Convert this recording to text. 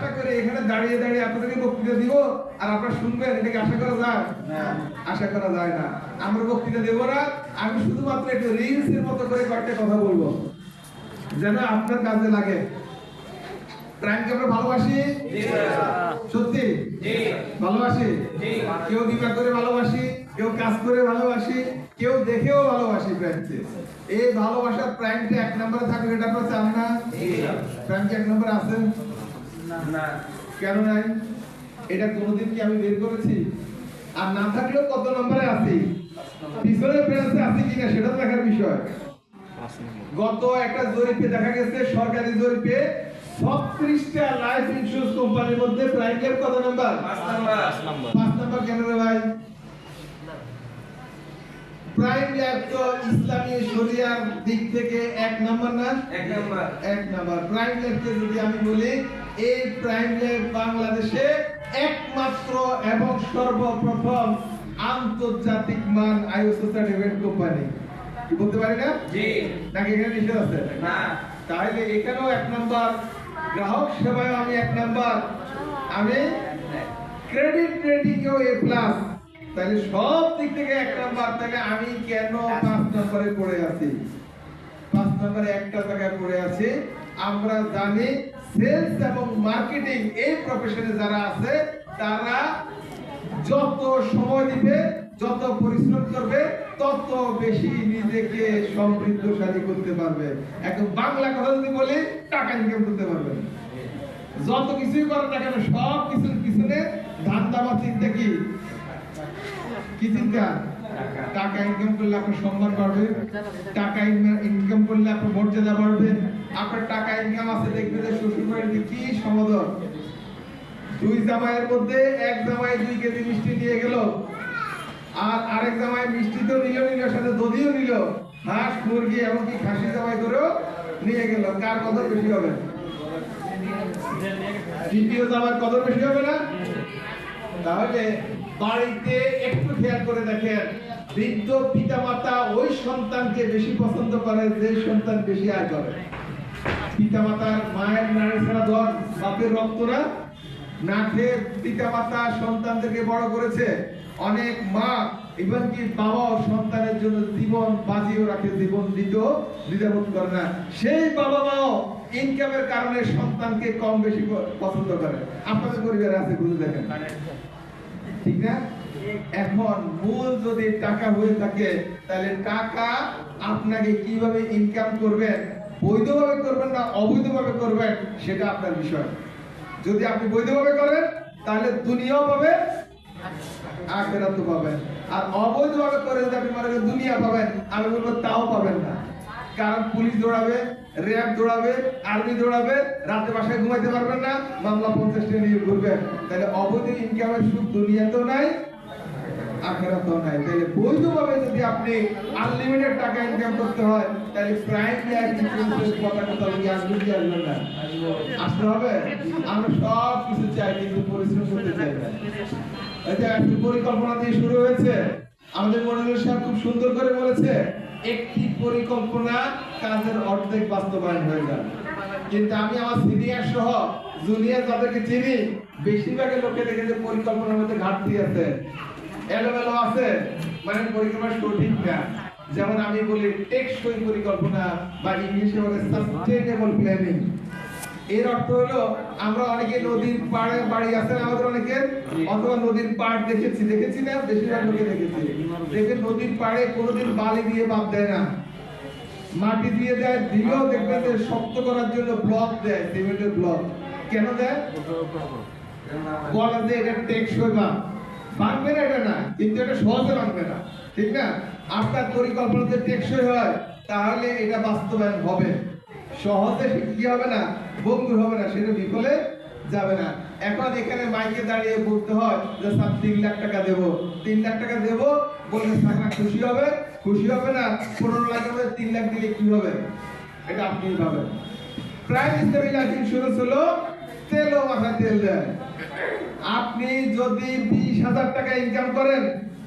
আশা করে এখানে দাঁড়িয়ে দাঁড়িয়ে আপনাদেরকে বক্তৃতা দিব আর আপনারা শুনবেন, এটাকে আশা করা যায় না? আশা করা যায় না। আমরা বক্তৃতা দেব না, আমি শুধুমাত্র একটু রিলসের মতো করে কয়েকটা কথা বলবো যেন আপনার কাজে লাগে। প্রাণকে আমরা ভালোবাসি, সত্যি ভালোবাসি। কেউ বিবাহ করে ভালোবাসি, কেউ কাজ করে ভালোবাসি, কেউ দেখেও ভালোবাসি প্রাণকে। এই ভালোবাসার প্রাণটা এক নম্বরে থাকবে, এটা আপনারা চান না? প্রাণকে এক নম্বরে আছে না, কেন নাই? এটা কোনোদিন কি আমি বের করেছি? আর না থাকলেও কত নম্বরে আছি, পিছনে প্রাণে আছে কিনা সেটা দেখার বিষয়। গত একটা জরিপে দেখা গেছে, সরকারি জরিপে 36টা লাইফ ইন্স্যুরেন্স কোম্পানির মধ্যে প্রাইমের কত নাম্বার? 5 নাম্বার। কেন রে ভাই? প্রাইম লাইফ তো ইসলামী শরিয়ার দিক থেকে 1 নাম্বার না? 1 নাম্বার। প্রাইম লাইফকে যদি আমি বলি, এই প্রাইম লাইফ বাংলাদেশে একমাত্র এবং সর্বপ্রথম আন্তর্জাতিক মান আইএসও সার্টিফিকেট কোম্পানি। কি বলতে পারি না? জি। নাকি এখানে নিষেধ আছে? না। তাহলে এখানেও 1 নাম্বার, গ্রাহক সেবায় আমি 1 নাম্বার, আমি ক্রেডিট রেটিংেও A+, তাহলে সব দিক থেকে 1 নাম্বার। তাহলে আমি কেন 5 নম্বরে পড়ে আছি? 5 নম্বরে একটা জায়গায় পড়ে আছি। আমরা জানি সেলস এবং মার্কেটিং এই প্রফেশনে যারা আছে তারা যত সময় দিবে, যত পরিশ্রম করবে, তত বেশি নিজেকে সমৃদ্ধশালী করতে পারবে। এখন বাংলা কথা যদি বলি, টাকা ইনকাম করতে পারবে। যত কিছুই করেন না কেন, সব কিছুর পিছনে ধান্দা বা চিন্তা কি? কি চিন্তা? টাকা ইনকাম করলে আপনার সম্মান বাড়বে, টাকা ইনকাম করলে আপনার মর্যাদা বাড়বে। আপনার টাকা ইনকাম আছে, দেখবে যে শ্বশুর বাড়িতে কি সমাদর। 2 জামাইয়ের মধ্যে 1 জামাই 2 কেজি মিষ্টি নিয়ে গেল, আর আরেক জামাই মিষ্টি তো নিল, সাথে দধিও নিল, হাঁস মুরগি এমনকি খাসি জামাই করেও নিয়ে গেল। কার কদর বেশি হবে? দ্বিতীয় জামার কদর বেশি হবে না? তাহলে বাড়িতে একটু খেয়াল করে দেখেন, বৃদ্ধ পিতামাতা ওই সন্তানকে বেশি পছন্দ করে যে সন্তান বেশি আয় করে। পিতামাতার মায়ের নারী ছাড়া ধন, বাপের রক্ত না। না খেয়ে পিতামাতা সন্তানদেরকে বড় করেছে। অনেক মা ইভেন কি বাবাও সন্তানের জন্য জীবন বাজিও রাখে, জীবন দিতেও দ্বিধাবোধ করে না। সেই বাবা মাও ইনকামের কারণে সন্তানকে কম বেশি পছন্দ করে। আপনাদের পরিবারে আছে, বুঝে দেখেন, ঠিক না? এখন মূল যদি টাকা হয়ে থাকে, তাহলে টাকা আপনাকে কিভাবে ইনকাম করবেন, বৈধভাবে করবেন না অবৈধভাবে করবেন, সেটা আপনার বিষয়। যদি আপনি বৈধভাবে করেন তাহলে দুনিয়াও পাবেন, আখিরাতও পাবেন। আর অবৈধভাবে করে যদি আপনি মনে করেন দুনিয়া পাবেন, আমি বলবো তাও পাবেন না। কারণ পুলিশ দৌড়াবে, র্যাব দৌড়াবে, আর্মি দৌড়াবে, রাতে বাসায় ঘুমাইতে পারবেন না, মামলা 50টা নিয়ে ঘুরবেন। তাহলে অবৈধ ইনকামের সুখ দুনিয়াতেও নাই, আখিরাতেও নাই। তাহলে বৈধভাবে যদি আপনি আনলিমিটেড টাকা ইনকাম করতে হয়, তাহলে প্রাইম লাইফ ইন্স্যুরেন্সের কথা কি আসবে কি আসবে না? আসতে হবে। আমরা সব কিছু চাই, কিন্তু পরিশ্রম করতে চাই না। এটা একটা পরিকল্পনা দিয়ে শুরু হয়েছে। আমাদের মনিরুল সাহেব খুব সুন্দর করে বলেছে, একটি পরিকল্পনা কাজের অর্ধেক বাস্তবায়ন হয়ে যায়। কিন্তু আমি আমার সিনিয়র সহ জুনিয়র যাদেরকে চিনি, বেশিরভাগের লোকে দেখে যে পরিকল্পনার মধ্যে ঘাটতি আছে, এলোমেলো আছে, মানে পরিকল্পনা সঠিক না। যেমন আমি বলি টেকসই পরিকল্পনা, বা ইংলিশে বলে সাস্টেইনেবল প্ল্যানিং। এর অর্থ হলো, আমরা অনেকে নদীর পাড়ে বাড়ি আছে আমাদের অনেকের, অথবা নদীর পাড় দেখেছি না, বেশিরভাগ লোকে দেখেছি। দেখবেন নদীর পাড়ে কোনোদিন বালি দিয়ে বাঁধ দেয় না, মাটি দিয়ে দেয়, দিলেও দেখবেন যে শক্ত করার জন্য ব্লক দেয়, সিমেন্টের ব্লক। কেন দেয়? বলে যে এটা টেকসই বা ভাঙবে না, এটা না, কিন্তু এটা সহজে ভাঙবে না, ঠিক না? আপনার পরিকল্পনা যদি টেকসই হয়, তাহলে এটা বাস্তবায়ন হবে। সহজে কি হবে না, বন্ধু হবে না, সেটা বিফলে যাবে না। এখন এখানে মাইকে দাঁড়িয়ে বলতে হয় যে স্যার 3 লাখ টাকা দেবো, 3 লাখ টাকা দেবো বললে স্যাররা খুশি হবে? খুশি হবে না। 15 লাখের মধ্যে 3 লাখ দিলে কি হবে? এটা আপনি ভাবেন। প্রাইম ইসলামী লাইফ ইন্স্যুরেন্স হলো তেল ও মাথায় তেল দেয়। আপনি যদি 20,000 টাকা ইনকাম করেন,